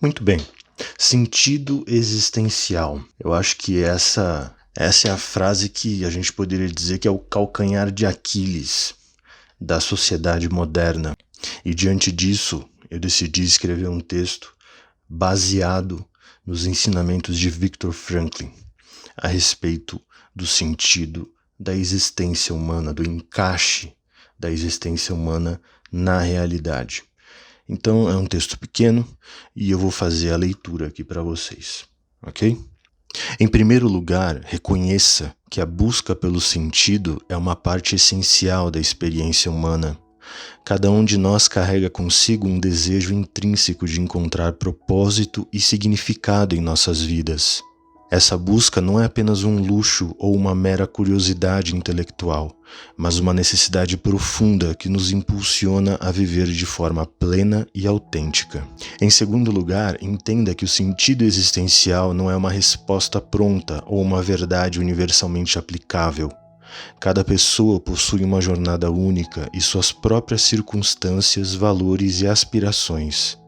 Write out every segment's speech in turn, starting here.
Muito bem. Sentido existencial. Eu acho que essa é a frase que a gente poderia dizer que é o calcanhar de Aquiles da sociedade moderna. E diante disso, eu decidi escrever um texto baseado nos ensinamentos de Viktor Frankl a respeito do sentido da existência humana, do encaixe da existência humana na realidade. Então é um texto pequeno e eu vou fazer a leitura aqui para vocês, ok? Em primeiro lugar, reconheça que a busca pelo sentido é uma parte essencial da experiência humana. Cada um de nós carrega consigo um desejo intrínseco de encontrar propósito e significado em nossas vidas. Essa busca não é apenas um luxo ou uma mera curiosidade intelectual, mas uma necessidade profunda que nos impulsiona a viver de forma plena e autêntica. Em segundo lugar, entenda que o sentido existencial não é uma resposta pronta ou uma verdade universalmente aplicável. Cada pessoa possui uma jornada única e suas próprias circunstâncias, valores e aspirações.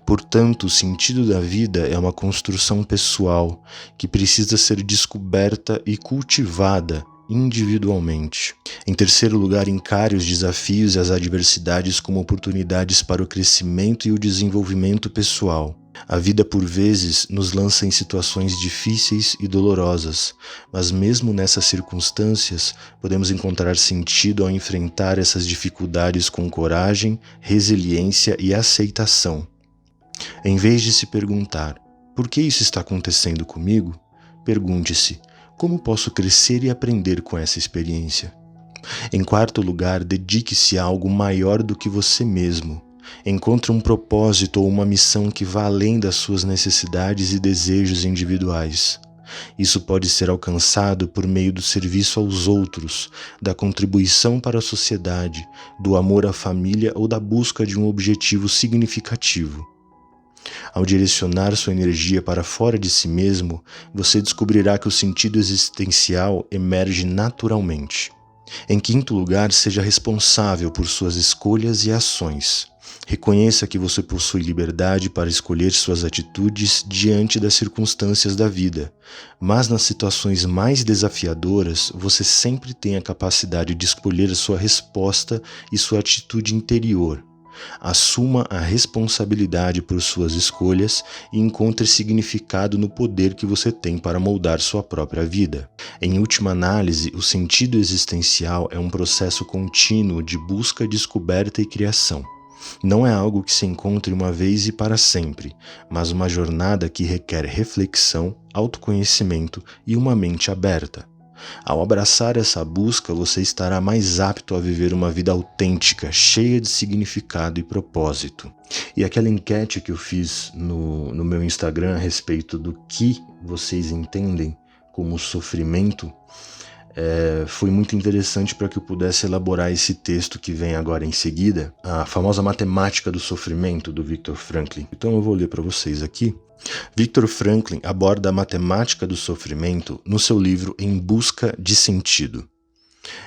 Portanto, o sentido da vida é uma construção pessoal que precisa ser descoberta e cultivada individualmente. Em terceiro lugar, encare os desafios e as adversidades como oportunidades para o crescimento e o desenvolvimento pessoal. A vida, por vezes, nos lança em situações difíceis e dolorosas, mas mesmo nessas circunstâncias, podemos encontrar sentido ao enfrentar essas dificuldades com coragem, resiliência e aceitação. Em vez de se perguntar, por que isso está acontecendo comigo? Pergunte-se, como posso crescer e aprender com essa experiência? Em quarto lugar, dedique-se a algo maior do que você mesmo. Encontre um propósito ou uma missão que vá além das suas necessidades e desejos individuais. Isso pode ser alcançado por meio do serviço aos outros, da contribuição para a sociedade, do amor à família ou da busca de um objetivo significativo. Ao direcionar sua energia para fora de si mesmo, você descobrirá que o sentido existencial emerge naturalmente. Em quinto lugar, seja responsável por suas escolhas e ações. Reconheça que você possui liberdade para escolher suas atitudes diante das circunstâncias da vida, mas nas situações mais desafiadoras, você sempre tem a capacidade de escolher a sua resposta e sua atitude interior. Assuma a responsabilidade por suas escolhas e encontre significado no poder que você tem para moldar sua própria vida. Em última análise, o sentido existencial é um processo contínuo de busca, descoberta e criação. Não é algo que se encontre uma vez e para sempre, mas uma jornada que requer reflexão, autoconhecimento e uma mente aberta. Ao abraçar essa busca, você estará mais apto a viver uma vida autêntica, cheia de significado e propósito. E aquela enquete que eu fiz no meu Instagram a respeito do que vocês entendem como sofrimento, foi muito interessante para que eu pudesse elaborar esse texto que vem agora em seguida, a famosa matemática do sofrimento do Viktor Frankl. Então eu vou ler para vocês aqui. Viktor Frankl aborda a matemática do sofrimento no seu livro Em Busca de Sentido.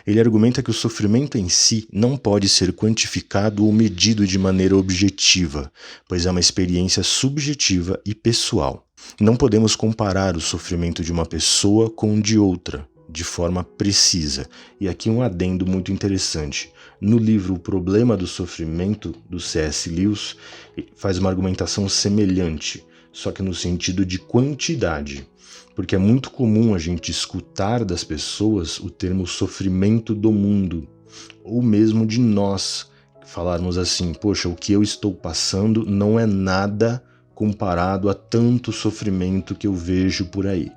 Ele argumenta que o sofrimento em si não pode ser quantificado ou medido de maneira objetiva, pois é uma experiência subjetiva e pessoal. Não podemos comparar o sofrimento de uma pessoa com o de outra, de forma precisa. E aqui um adendo muito interessante. No livro O Problema do Sofrimento, do C.S. Lewis, faz uma argumentação semelhante, só que no sentido de quantidade, porque é muito comum a gente escutar das pessoas o termo sofrimento do mundo, ou mesmo de nós, falarmos assim, poxa, o que eu estou passando não é nada comparado a tanto sofrimento que eu vejo por aí.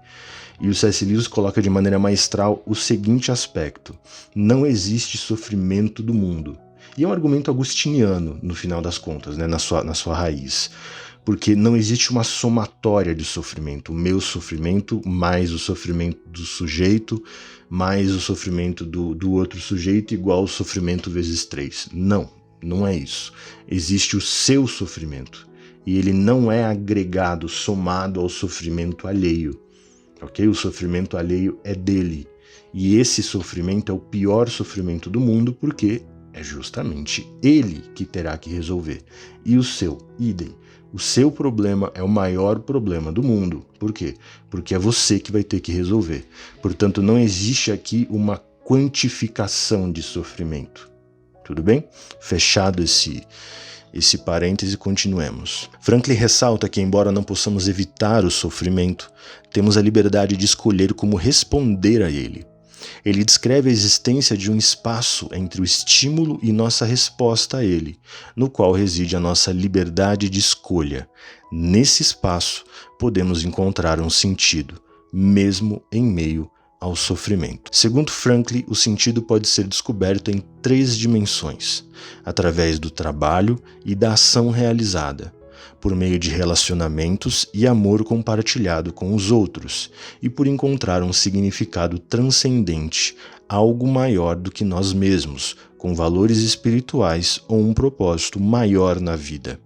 E o C.S. Lewis coloca de maneira maestral o seguinte aspecto: não existe sofrimento do mundo. E é um argumento agostiniano, no final das contas, né, na sua raiz. Porque não existe uma somatória de sofrimento. O meu sofrimento mais o sofrimento do sujeito, mais o sofrimento do outro sujeito, igual ao sofrimento vezes 3. Não é isso. Existe o seu sofrimento. E ele não é agregado, somado ao sofrimento alheio. Ok? O sofrimento alheio é dele. E esse sofrimento é o pior sofrimento do mundo porque é justamente ele que terá que resolver. E o seu, idem. O seu problema é o maior problema do mundo. Por quê? Porque é você que vai ter que resolver. Portanto, não existe aqui uma quantificação de sofrimento. Tudo bem? Fechado esse parêntese, continuemos. Franklin ressalta que, embora não possamos evitar o sofrimento, temos a liberdade de escolher como responder a ele. Ele descreve a existência de um espaço entre o estímulo e nossa resposta a ele, no qual reside a nossa liberdade de escolha. Nesse espaço, podemos encontrar um sentido, mesmo em meio ao sofrimento. Segundo Franklin, o sentido pode ser descoberto em 3 dimensões, através do trabalho e da ação realizada, por meio de relacionamentos e amor compartilhado com os outros, e por encontrar um significado transcendente, algo maior do que nós mesmos, com valores espirituais ou um propósito maior na vida.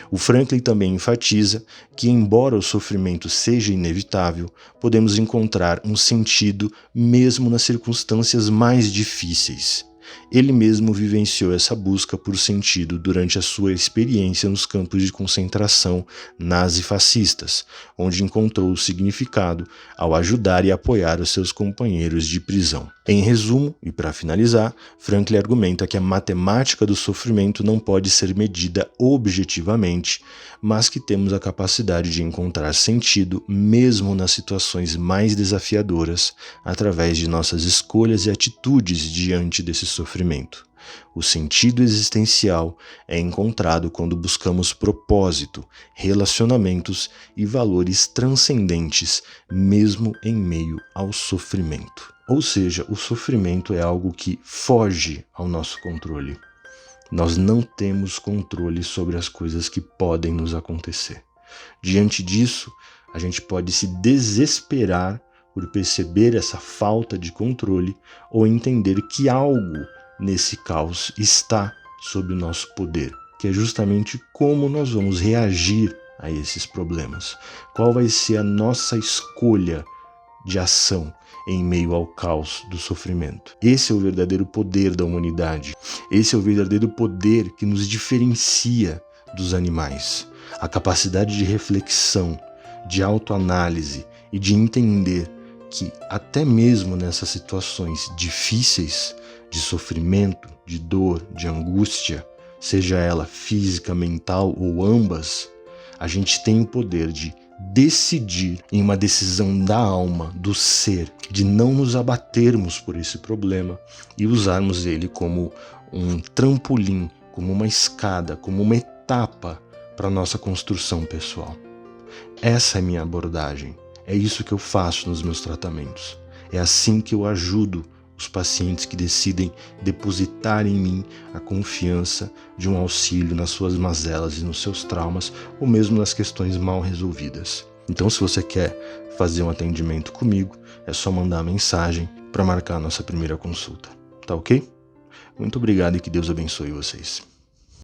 O Franklin também enfatiza que, embora o sofrimento seja inevitável, podemos encontrar um sentido mesmo nas circunstâncias mais difíceis. Ele mesmo vivenciou essa busca por sentido durante a sua experiência nos campos de concentração nazi-fascistas, onde encontrou o significado ao ajudar e apoiar os seus companheiros de prisão. Em resumo, e para finalizar, Franklin argumenta que a matemática do sofrimento não pode ser medida objetivamente, mas que temos a capacidade de encontrar sentido mesmo nas situações mais desafiadoras, através de nossas escolhas e atitudes diante desse sofrimento. O sentido existencial é encontrado quando buscamos propósito, relacionamentos e valores transcendentes, mesmo em meio ao sofrimento. Ou seja, o sofrimento é algo que foge ao nosso controle. Nós não temos controle sobre as coisas que podem nos acontecer. Diante disso, a gente pode se desesperar por perceber essa falta de controle ou entender que algo nesse caos está sob o nosso poder, que é justamente como nós vamos reagir a esses problemas. Qual vai ser a nossa escolha de ação em meio ao caos do sofrimento? Esse é o verdadeiro poder da humanidade. Esse é o verdadeiro poder que nos diferencia dos animais. A capacidade de reflexão, de autoanálise e de entender que até mesmo nessas situações difíceis, de sofrimento, de dor, de angústia, seja ela física, mental ou ambas, a gente tem o poder de decidir, em uma decisão da alma, do ser, de não nos abatermos por esse problema e usarmos ele como um trampolim, como uma escada, como uma etapa para a nossa construção pessoal. Essa é a minha abordagem, é isso que eu faço nos meus tratamentos, é assim que eu ajudo os pacientes que decidem depositar em mim a confiança de um auxílio nas suas mazelas e nos seus traumas, ou mesmo nas questões mal resolvidas. Então, se você quer fazer um atendimento comigo, é só mandar mensagem para marcar a nossa primeira consulta. Tá ok? Muito obrigado e que Deus abençoe vocês.